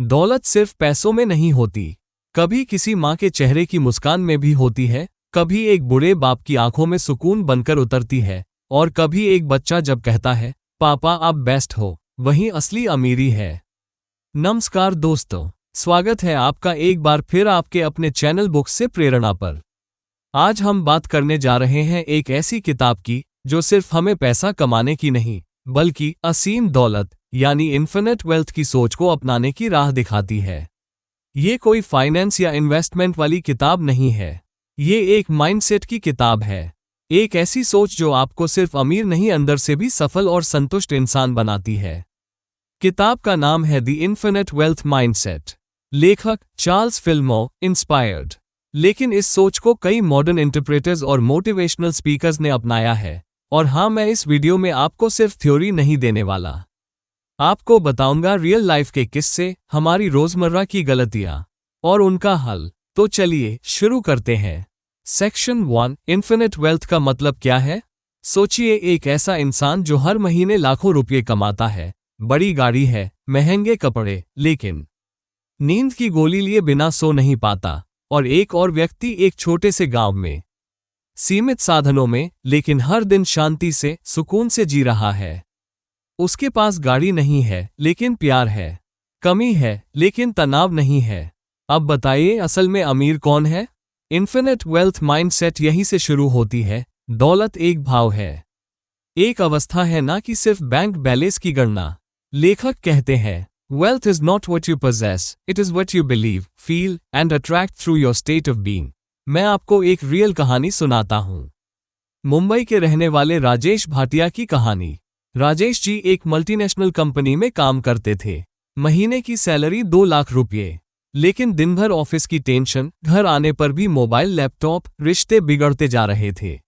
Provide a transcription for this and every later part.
दौलत सिर्फ पैसों में नहीं होती। कभी किसी माँ के चेहरे की मुस्कान में भी होती है, कभी एक बूढ़े बाप की आंखों में सुकून बनकर उतरती है, और कभी एक बच्चा जब कहता है, पापा आप बेस्ट हो, वही असली अमीरी है। नमस्कार दोस्तों, स्वागत है आपका एक बार फिर आपके अपने चैनल बुक्स से प्रेरणा पर। आज हम बात करने जा रहे हैं एक ऐसी किताब की जो सिर्फ हमें पैसा कमाने की नहीं, बल्कि असीम दौलत यानी इन्फिनिट वेल्थ की सोच को अपनाने की राह दिखाती है। ये कोई फाइनेंस या इन्वेस्टमेंट वाली किताब नहीं है। ये एक माइंडसेट की किताब है। एक ऐसी सोच जो आपको सिर्फ अमीर नहीं, अंदर से भी सफल और संतुष्ट इंसान बनाती है। किताब का नाम है द इन्फिनिट वेल्थ माइंडसेट। लेखक चार्ल्स फिल्मोर इंस्पायर्ड। लेकिन इस सोच को कई मॉडर्न इंटरप्रेटर्स और मोटिवेशनल स्पीकर्स ने अपनाया है। और हाँ, मैं इस वीडियो में आपको सिर्फ थ्योरी नहीं देने वाला। आपको बताऊंगा रियल लाइफ के किस्से, हमारी रोजमर्रा की गलतियां और उनका हल। तो चलिए शुरू करते हैं। सेक्शन 1, इन्फिनिट वेल्थ का मतलब क्या है? सोचिए, एक ऐसा इंसान जो हर महीने लाखों रुपये कमाता है, बड़ी गाड़ी है, महंगे कपड़े, लेकिन नींद की गोली लिए बिना सो नहीं पाता। और एक और व्यक्ति एक छोटे से गांव में सीमित साधनों में, लेकिन हर दिन शांति से, सुकून से जी रहा है। उसके पास गाड़ी नहीं है, लेकिन प्यार है। कमी है, लेकिन तनाव नहीं है। अब बताइए, असल में अमीर कौन है? इन्फिनिट वेल्थ माइंडसेट यहीं से शुरू होती है। दौलत एक भाव है, एक अवस्था है, ना कि सिर्फ बैंक बैलेंस की गणना। लेखक कहते हैं, wealth is not what you possess, it is what you believe, feel and attract through your state of being. मैं आपको एक रियल कहानी सुनाता हूं। मुंबई के रहने वाले राजेश भाटिया की कहानी। राजेश जी एक मल्टीनेशनल कंपनी में काम करते थे। महीने की सैलरी 2 लाख रुपये। लेकिन दिन भर ऑफिस की टेंशन, घर आने पर भी मोबाइल, लैपटॉप, रिश्ते बिगड़ते जा रहे थे।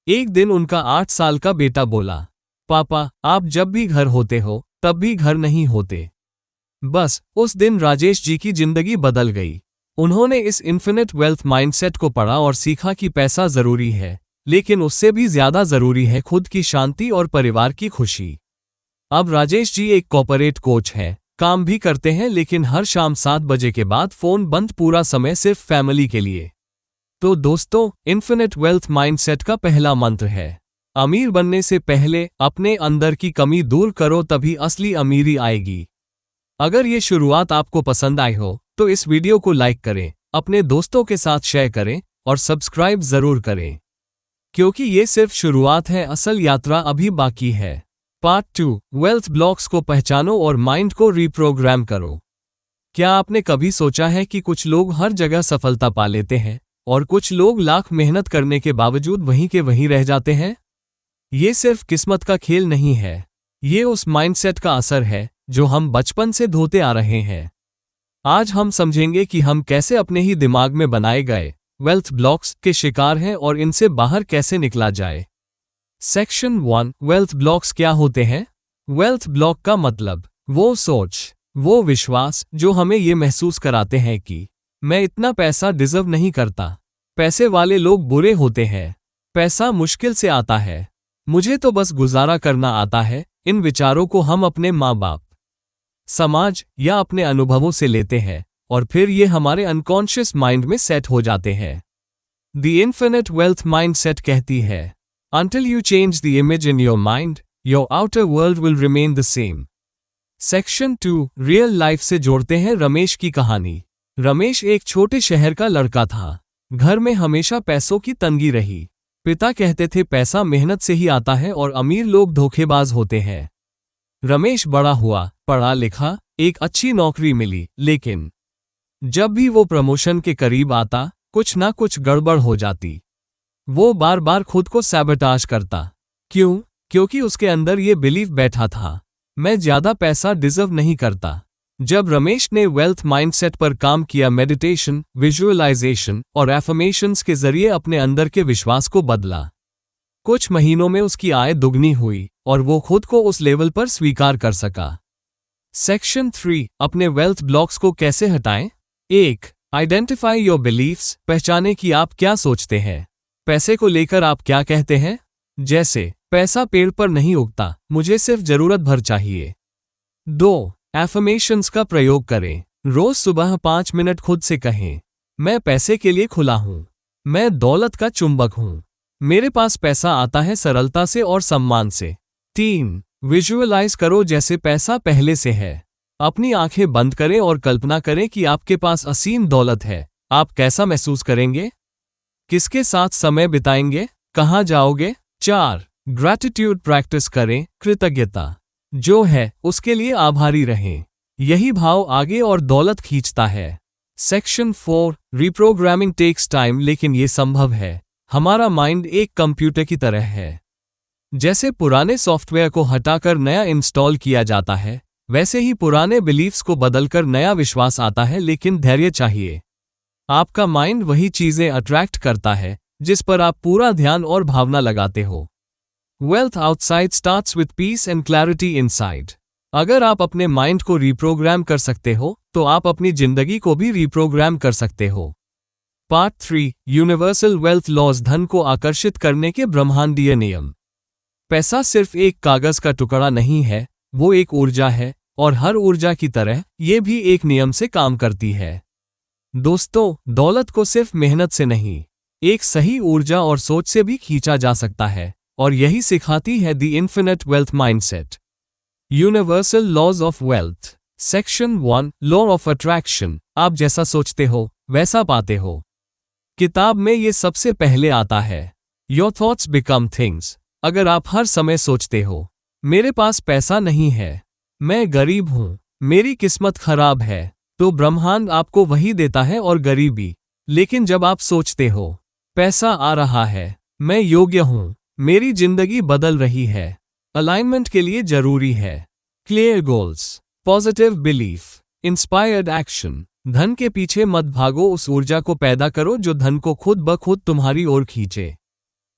एक दिन उनका 8 साल का बेटा बोला, पापा आप जब भी घर होते हो तब भी घर नहीं होते। बस उस दिन राजेश जी की जिंदगी बदल गई। उन्होंने इस इन्फिनिट वेल्थ माइंडसेट को पढ़ा और सीखा कि पैसा जरूरी है, लेकिन उससे भी ज्यादा जरूरी है खुद की शांति और परिवार की खुशी। अब राजेश जी एक कॉर्पोरेट कोच हैं, काम भी करते हैं, लेकिन हर शाम 7 बजे के बाद फोन बंद, पूरा समय सिर्फ फैमिली के लिए। तो दोस्तों, इन्फिनिट वेल्थ माइंडसेट का पहला मंत्र है, अमीर बनने से पहले अपने अंदर की कमी दूर करो, तभी असली अमीरी आएगी। अगर ये शुरुआत आपको पसंद आई हो तो इस वीडियो को लाइक करें, अपने दोस्तों के साथ शेयर करें और सब्सक्राइब जरूर करें, क्योंकि ये सिर्फ शुरुआत है, असल यात्रा अभी बाकी है। पार्ट 2, वेल्थ ब्लॉक्स को पहचानो और माइंड को रीप्रोग्राम करो। क्या आपने कभी सोचा है कि कुछ लोग हर जगह सफलता पा लेते हैं और कुछ लोग लाख मेहनत करने के बावजूद वहीं के वहीं रह जाते हैं? ये सिर्फ किस्मत का खेल नहीं है, ये उस माइंडसेट का असर है जो हम बचपन से धोते आ रहे हैं। आज हम समझेंगे कि हम कैसे अपने ही दिमाग में बनाए गए वेल्थ ब्लॉक्स के शिकार हैं और इनसे बाहर कैसे निकला जाए। सेक्शन 1, वेल्थ ब्लॉक्स क्या होते हैं? वेल्थ ब्लॉक का मतलब वो सोच, वो विश्वास जो हमें ये महसूस कराते हैं कि मैं इतना पैसा डिजर्व नहीं करता, पैसे वाले लोग बुरे होते हैं, पैसा मुश्किल से आता है, मुझे तो बस गुजारा करना आता है। इन विचारों को हम अपने माँ बाप, समाज या अपने अनुभवों से लेते हैं और फिर ये हमारे अनकॉन्शियस माइंड में सेट हो जाते हैं। द इन्फिनिट वेल्थ माइंडसेट कहती है, Until you change the image in your mind, your outer world will remain the same. Section 2, real life से जोड़ते हैं रमेश की कहानी। रमेश एक छोटे शहर का लड़का था। घर में हमेशा पैसों की तंगी रही। पिता कहते थे पैसा मेहनत से ही आता है और अमीर लोग धोखेबाज होते हैं। रमेश बड़ा हुआ, पढ़ा लिखा, एक अच्छी नौकरी मिली, लेकिन जब भी वो प्रमोशन के करीब आता, कुछ ना कुछ गड़बड़ हो जाती। वो बार बार खुद को सैबोटाज करता। क्यों? क्योंकि उसके अंदर ये बिलीफ बैठा था, मैं ज्यादा पैसा डिजर्व नहीं करता। जब रमेश ने वेल्थ माइंडसेट पर काम किया, मेडिटेशन, विजुअलाइजेशन और एफर्मेशंस के जरिए अपने अंदर के विश्वास को बदला, कुछ महीनों में उसकी आय दुगनी हुई और वो खुद को उस लेवल पर स्वीकार कर सका। सेक्शन 3, अपने वेल्थ ब्लॉक्स को कैसे हटाएं? 1, आइडेंटिफाई योर बिलीफ्स, पहचाने कि आप क्या सोचते हैं। पैसे को लेकर आप क्या कहते हैं? जैसे, पैसा पेड़ पर नहीं उगता, मुझे सिर्फ जरूरत भर चाहिए। 2, एफर्मेशंस का प्रयोग करें। रोज सुबह 5 मिनट खुद से कहें, मैं पैसे के लिए खुला हूं। मैं दौलत का चुंबक हूं। मेरे पास पैसा आता है सरलता से और सम्मान से। 3. विजुअलाइज करो जैसे पैसा पहले से है। अपनी आंखें बंद करें और कल्पना करें कि आपके पास असीम दौलत है। आप कैसा महसूस करेंगे? किसके साथ समय बिताएंगे? कहाँ जाओगे? 4. ग्रैटिट्यूड प्रैक्टिस करें। कृतज्ञता जो है उसके लिए आभारी रहें। यही भाव आगे और दौलत खींचता है। सेक्शन 4. रिप्रोग्रामिंग टेक्स टाइम, लेकिन ये संभव है। हमारा माइंड एक कंप्यूटर की तरह है। जैसे पुराने सॉफ्टवेयर को हटाकर नया इंस्टॉल किया जाता है, वैसे ही पुराने बिलीफ्स को बदलकर नया विश्वास आता है, लेकिन धैर्य चाहिए। आपका माइंड वही चीजें अट्रैक्ट करता है जिस पर आप पूरा ध्यान और भावना लगाते हो। Wealth outside starts with peace and clarity inside. अगर आप अपने माइंड को रिप्रोग्राम कर सकते हो तो आप अपनी जिंदगी को भी रिप्रोग्राम कर सकते हो। पार्ट 3. यूनिवर्सल वेल्थ लॉज, धन को आकर्षित करने के ब्रह्मांडीय नियम। पैसा सिर्फ एक कागज का टुकड़ा नहीं है, वो एक ऊर्जा है, और हर ऊर्जा की तरह ये भी एक नियम से काम करती है। दोस्तों, दौलत को सिर्फ मेहनत से नहीं, एक सही ऊर्जा और सोच से भी खींचा जा सकता है, और यही सिखाती है the infinite wealth mindset. Universal laws of wealth. Section 1. Law of attraction. आप जैसा सोचते हो वैसा पाते हो। किताब में ये सबसे पहले आता है। Your thoughts become things. अगर आप हर समय सोचते हो, मेरे पास पैसा नहीं है, मैं गरीब हूं, मेरी किस्मत खराब है, तो ब्रह्मांड आपको वही देता है और गरीबी। लेकिन जब आप सोचते हो, पैसा आ रहा है, मैं योग्य हूं, मेरी जिंदगी बदल रही है, अलाइनमेंट के लिए जरूरी है। Clear goals, positive belief, inspired action. धन के पीछे मत भागो, उस ऊर्जा को पैदा करो जो धन को खुद ब खुद तुम्हारी ओर खींचे।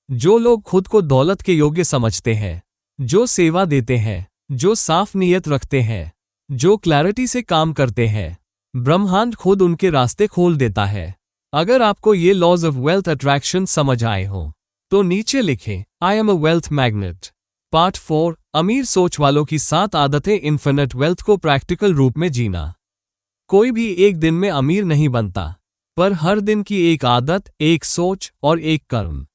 जो लोग खुद को दौलत के योग्य समझते हैं, जो सेवा देते हैं, जो साफ नीयत रखते हैं, जो क्लैरिटी से काम करते हैं, ब्रह्मांड खुद उनके रास्ते खोल देता है। अगर आपको ये लॉज ऑफ वेल्थ अट्रैक्शन समझ आए हो तो नीचे लिखें, I am a wealth magnet. Part 4. अमीर सोच वालों की 7 आदतें इन्फिनिट वेल्थ को प्रैक्टिकल रूप में जीना। कोई भी एक दिन में अमीर नहीं बनता, पर हर दिन की एक आदत, एक सोच और एक कर्म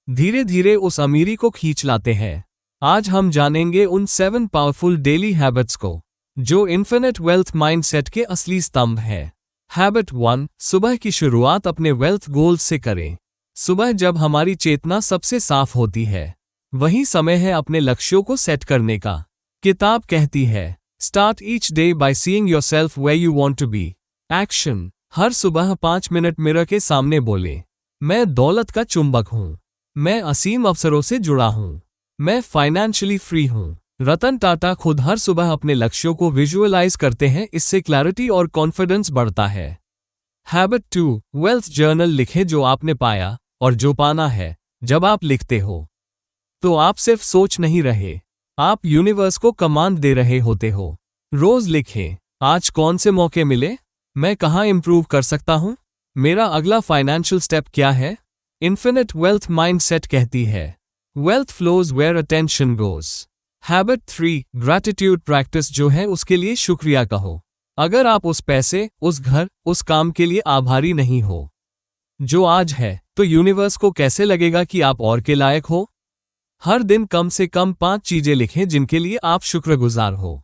धीरे धीरे उस अमीरी को खींच लाते हैं। आज हम जानेंगे उन 7 पावरफुल डेली हैबिट्स को जो इन्फिनिट वेल्थ माइंडसेट के असली स्तंभ है। हैबिट 1. सुबह की शुरुआत अपने वेल्थ गोल्स से करें। सुबह जब हमारी चेतना सबसे साफ होती है, वही समय है अपने लक्ष्यों को सेट करने का। किताब कहती है, start each day by seeing yourself where you want to be. Action, हर सुबह 5 मिनट मिरर के सामने बोले, मैं दौलत का चुंबक हूं, मैं असीम अवसरों से जुड़ा हूं, मैं फाइनेंशियली फ्री हूं। रतन टाटा खुद हर सुबह अपने लक्ष्यों को विजुअलाइज करते हैं, इससे क्लैरिटी और कॉन्फिडेंस बढ़ता है। हैबिट 2. वेल्थ जर्नल लिखें जो आपने पाया और जो पाना है। जब आप लिखते हो तो आप सिर्फ सोच नहीं रहे, आप यूनिवर्स को कमांड दे रहे होते हो। रोज लिखें, आज कौन से मौके मिले, मैं कहाँ इंप्रूव कर सकता हूं, मेरा अगला फाइनेंशियल स्टेप क्या है। इन्फिनिट वेल्थ माइंडसेट कहती है, wealth flows where attention goes. Habit 3. Gratitude practice जो है उसके लिए शुक्रिया कहो। अगर आप उस पैसे, उस घर, उस काम के लिए आभारी नहीं हो जो आज है, तो यूनिवर्स को कैसे लगेगा कि आप और के लायक हो। हर दिन कम से कम 5 चीजें लिखें जिनके लिए आप शुक्रगुजार हो।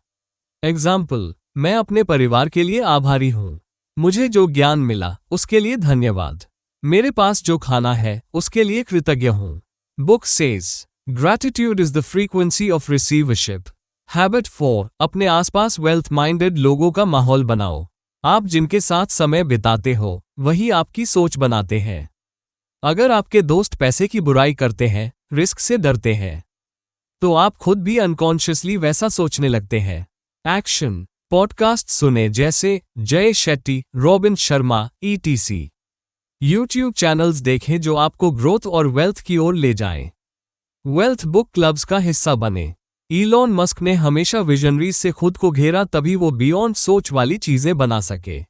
एग्जाम्पल, मैं अपने परिवार के लिए आभारी हूं, मुझे जो ज्ञान मिला उसके लिए धन्यवाद, मेरे पास जो खाना है उसके लिए कृतज्ञ हूं। Book says, gratitude is the frequency of receivership. Habit 4. अपने आसपास वेल्थ माइंडेड लोगों का माहौल बनाओ। आप जिनके साथ समय बिताते हो वही आपकी सोच बनाते हैं। अगर आपके दोस्त पैसे की बुराई करते हैं, रिस्क से डरते हैं, तो आप खुद भी अनकॉन्शियसली वैसा सोचने लगते हैं। एक्शन, पॉडकास्ट सुने जैसे जय Shetty, robin Sharma, ETC। YouTube channels देखें जो आपको ग्रोथ और वेल्थ की ओर ले जाएं। वेल्थ बुक क्लब्स का हिस्सा बने। इलॉन मस्क ने हमेशा विजनरीज से खुद को घेरा, तभी वो बियॉन्ड सोच वाली चीजें बना सके।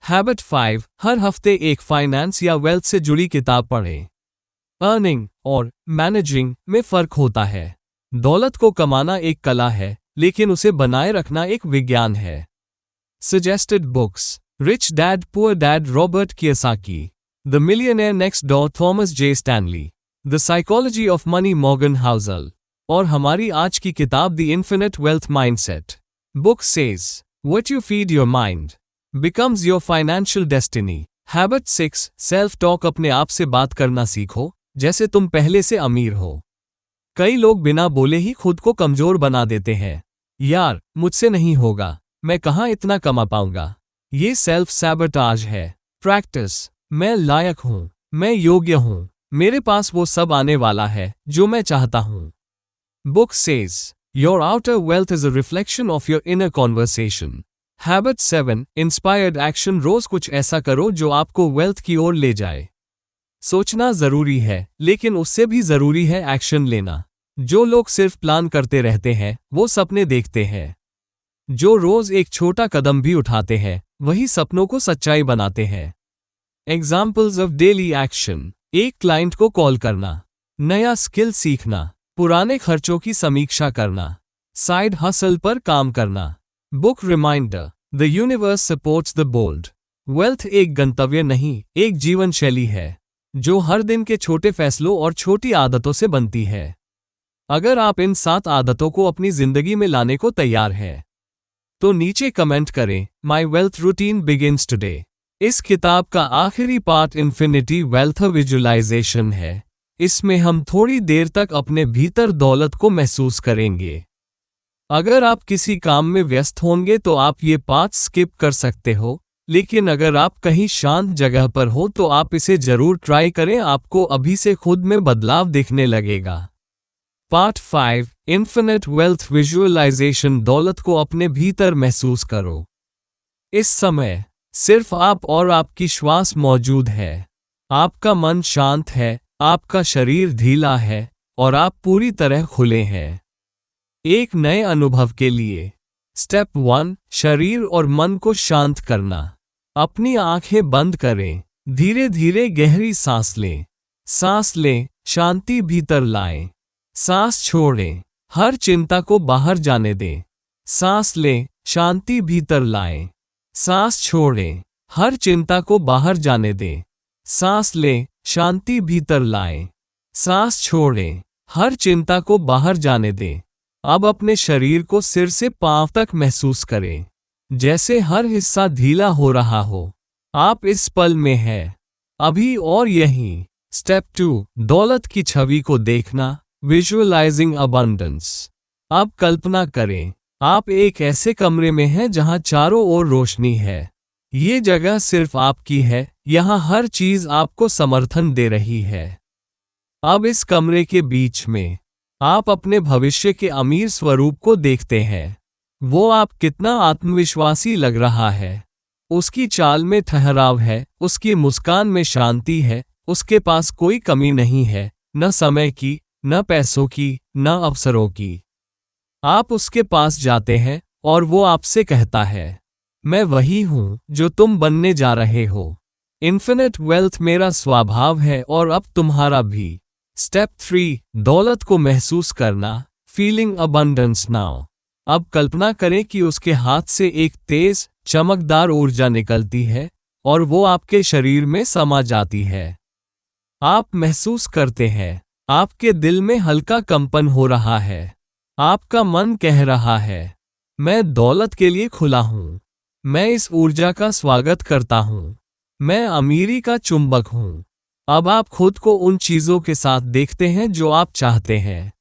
हैबिट 5. हर हफ्ते एक फाइनेंस या वेल्थ से जुड़ी किताब पढ़ें। अर्निंग और मैनेजिंग में फर्क होता है। दौलत को कमाना एक कला है, लेकिन उसे बनाए रखना एक विज्ञान है। Suggested books: rich dad poor dad Robert Kiyosaki, the millionaire next door Thomas J Stanley, the psychology of money Morgan Housel, और हमारी आज की किताब the infinite wealth mindset. Book says what you feed your mind becomes your financial destiny. Habit 6 self talk: अपने आप से बात करना सीखो जैसे तुम पहले से अमीर हो। कई लोग बिना बोले ही खुद को कमजोर बना देते हैं। यार, मुझसे नहीं होगा, मैं कहाँ इतना कमा पाऊंगा। ये सेल्फ सैबोटाज है। प्रैक्टिस: मैं लायक हूं, मैं योग्य हूं, मेरे पास वो सब आने वाला है जो मैं चाहता हूं। Book says your outer wealth is a reflection of your inner conversation. Habit 7 inspired action: रोज कुछ ऐसा करो जो आपको वेल्थ की ओर ले जाए। सोचना जरूरी है, लेकिन उससे भी जरूरी है एक्शन लेना। जो लोग सिर्फ प्लान करते रहते हैं वो सपने देखते हैं। जो रोज एक छोटा कदम भी उठाते हैं वही सपनों को सच्चाई बनाते हैं। एग्जाम्पल्स ऑफ डेली एक्शन: एक क्लाइंट को कॉल करना, नया स्किल सीखना, पुराने खर्चों की समीक्षा करना, साइड हसल पर काम करना। Book reminder: the universe supports the bold. Wealth एक गंतव्य नहीं, एक जीवन शैली है जो हर दिन के छोटे फैसलों और छोटी आदतों से बनती है। अगर आप इन 7 आदतों को अपनी जिंदगी में लाने को तैयार हैं तो नीचे कमेंट करें, माई वेल्थ रूटीन बिगिंस टुडे। इस किताब का आखिरी पार्ट इन्फिनिटी वेल्थ विजुअलाइजेशन है। इसमें हम थोड़ी देर तक अपने भीतर दौलत को महसूस करेंगे। अगर आप किसी काम में व्यस्त होंगे तो आप ये पार्ट स्किप कर सकते हो, लेकिन अगर आप कहीं शांत जगह पर हो तो आप इसे जरूर ट्राई करें, आपको अभी से खुद में बदलाव दिखने लगेगा। पार्ट 5 इन्फिनिट वेल्थ विजुअलाइजेशन: दौलत को अपने भीतर महसूस करो। इस समय सिर्फ आप और आपकी श्वास मौजूद है। आपका मन शांत है, आपका शरीर ढीला है और आप पूरी तरह खुले हैं एक नए अनुभव के लिए। स्टेप 1 शरीर और मन को शांत करना। अपनी आंखें बंद करें, धीरे धीरे गहरी सांस लें। सांस लें, शांति भीतर लाएं। सांस छोड़ें, हर चिंता को बाहर जाने दें। सांस लें, शांति भीतर लाएं। सांस छोड़ें, हर चिंता को बाहर जाने दें। सांस लें, शांति भीतर लाएं। सांस छोड़ें, हर चिंता को बाहर जाने दें। अब अपने शरीर को सिर से पांव तक महसूस करें, जैसे हर हिस्सा ढीला हो रहा हो। आप इस पल में हैं, अभी और यहीं। स्टेप 2 दौलत की छवि को देखना, विजुअलाइजिंग अबंडेंस। अब कल्पना करें, आप एक ऐसे कमरे में हैं जहां चारों ओर रोशनी है। ये जगह सिर्फ आपकी है, यहां हर चीज आपको समर्थन दे रही है। अब इस कमरे के बीच में आप अपने भविष्य के अमीर स्वरूप को देखते हैं। वो आप कितना आत्मविश्वासी लग रहा है। उसकी चाल में ठहराव है, उसकी मुस्कान में शांति है, उसके पास कोई कमी नहीं है, न समय की, न पैसों की, न अवसरों की। आप उसके पास जाते हैं और वो आपसे कहता है, मैं वही हूं जो तुम बनने जा रहे हो। इन्फिनिट वेल्थ मेरा स्वभाव है और अब तुम्हारा भी। स्टेप 3 दौलत को महसूस करना, फीलिंग अबंडेंस नाउ। अब कल्पना करें कि उसके हाथ से एक तेज, चमकदार ऊर्जा निकलती है और वो आपके शरीर में समा जाती है। आप महसूस करते हैं, आपके दिल में हल्का कंपन हो रहा है। आपका मन कह रहा है, मैं दौलत के लिए खुला हूं। मैं इस ऊर्जा का स्वागत करता हूं। मैं अमीरी का चुंबक हूं। अब आप खुद को उन चीजों के साथ देखते हैं जो आप चाहते हैं।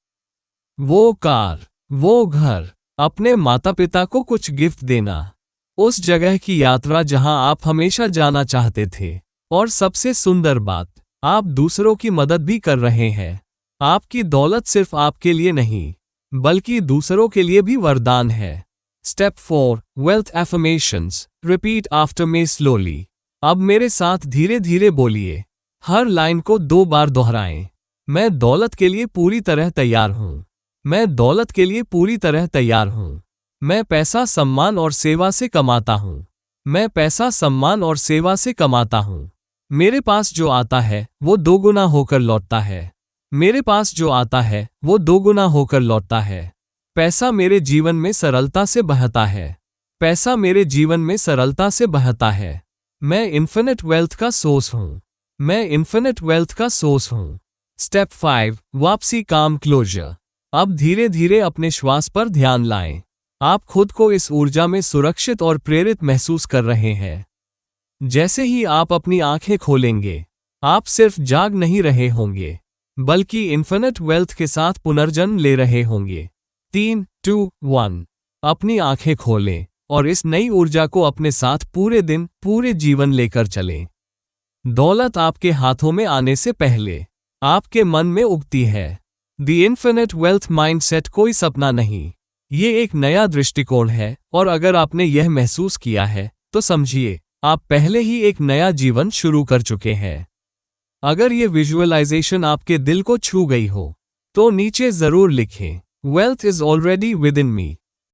वो कार, वो घर, अपने माता पिता को कुछ गिफ्ट देना, उस जगह की यात्रा जहां आप हमेशा जाना चाहते थे। और सबसे सुंदर बात, आप दूसरों की मदद भी कर रहे हैं। आपकी दौलत सिर्फ आपके लिए नहीं, बल्कि दूसरों के लिए भी वरदान है। Step 4 wealth affirmations, repeat after me slowly. अब मेरे साथ धीरे धीरे बोलिए, हर लाइन को 2 बार दोहराएं। मैं दौलत के लिए पूरी तरह तैयार हूं। मैं दौलत के लिए पूरी तरह तैयार हूं। मैं पैसा, सम्मान और सेवा से कमाता हूं। मैं पैसा, सम्मान और सेवा से कमाता हूं। मेरे पास जो आता है वो 2 गुना होकर लौटता है। मेरे पास जो आता है वो 2 गुना होकर लौटता है। पैसा मेरे जीवन में सरलता से बहता है। पैसा मेरे जीवन में सरलता से बहता है। मैं इन्फिनिट वेल्थ का सोर्स हूँ। मैं इन्फिनिट वेल्थ का सोर्स हूँ। स्टेप 5, वापसी काम क्लोजर। अब धीरे धीरे अपने श्वास पर ध्यान लाएं। आप खुद को इस ऊर्जा में सुरक्षित और प्रेरित महसूस कर रहे हैं। जैसे ही आप अपनी आंखें खोलेंगे, आप सिर्फ जाग नहीं रहे होंगे, बल्कि इन्फिनिट वेल्थ के साथ पुनर्जन्म ले रहे होंगे। 3, 2, 1। अपनी आंखें खोलें और इस नई ऊर्जा को अपने साथ पूरे दिन, पूरे जीवन लेकर चलें। दौलत आपके हाथों में आने से पहले आपके मन में उगती है। द इन्फिनिट वेल्थ माइंडसेट कोई सपना नहीं, ये एक नया दृष्टिकोण है, और अगर आपने यह महसूस किया है तो समझिए आप पहले ही एक नया जीवन शुरू कर चुके हैं। अगर ये विजुअलाइजेशन आपके दिल को छू गई हो तो नीचे जरूर लिखें, wealth is already with in me.